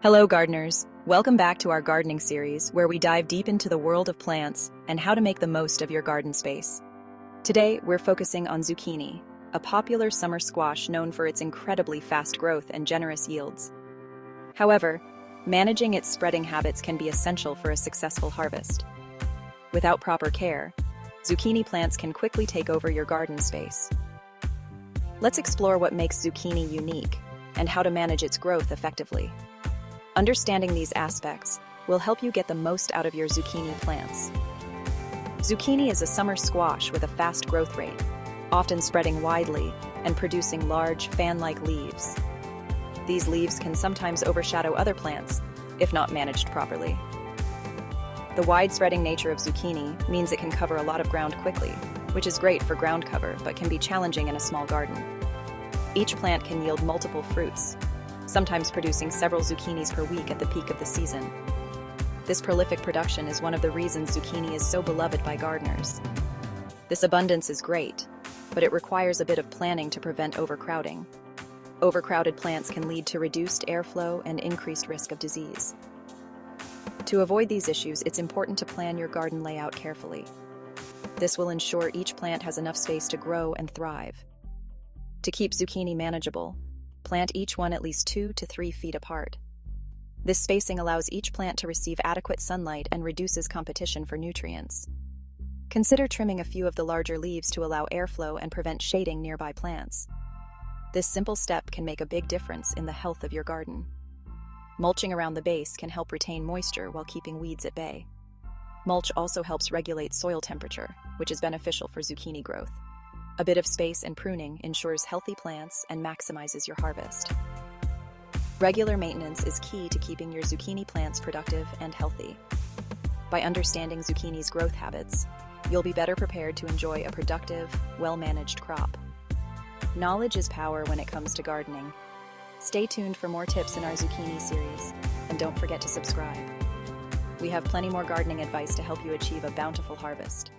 Hello, gardeners. Welcome back to our gardening series, where we dive deep into the world of plants and how to make the most of your garden space. Today, we're focusing on zucchini, a popular summer squash known for its incredibly fast growth and generous yields. However, managing its spreading habits can be essential for a successful harvest. Without proper care, zucchini plants can quickly take over your garden space. Let's explore what makes zucchini unique and how to manage its growth effectively. Understanding these aspects will help you get the most out of your zucchini plants. Zucchini is a summer squash with a fast growth rate, often spreading widely and producing large, fan-like leaves. These leaves can sometimes overshadow other plants, if not managed properly. The wide-spreading nature of zucchini means it can cover a lot of ground quickly, which is great for ground cover but can be challenging in a small garden. Each plant can yield multiple fruits, sometimes producing several zucchinis per week at the peak of the season. This prolific production is one of the reasons zucchini is so beloved by gardeners. This abundance is great, but it requires a bit of planning to prevent overcrowding. Overcrowded plants can lead to reduced airflow and increased risk of disease. To avoid these issues, it's important to plan your garden layout carefully. This will ensure each plant has enough space to grow and thrive. To keep zucchini manageable, plant each one at least 2 to 3 feet apart. This spacing allows each plant to receive adequate sunlight and reduces competition for nutrients. Consider trimming a few of the larger leaves to allow airflow and prevent shading nearby plants. This simple step can make a big difference in the health of your garden. Mulching around the base can help retain moisture while keeping weeds at bay. Mulch also helps regulate soil temperature, which is beneficial for zucchini growth. A bit of space and pruning ensures healthy plants and maximizes your harvest. Regular maintenance is key to keeping your zucchini plants productive and healthy. By understanding zucchini's growth habits, you'll be better prepared to enjoy a productive, well-managed crop. Knowledge is power when it comes to gardening. Stay tuned for more tips in our zucchini series, and don't forget to subscribe. We have plenty more gardening advice to help you achieve a bountiful harvest.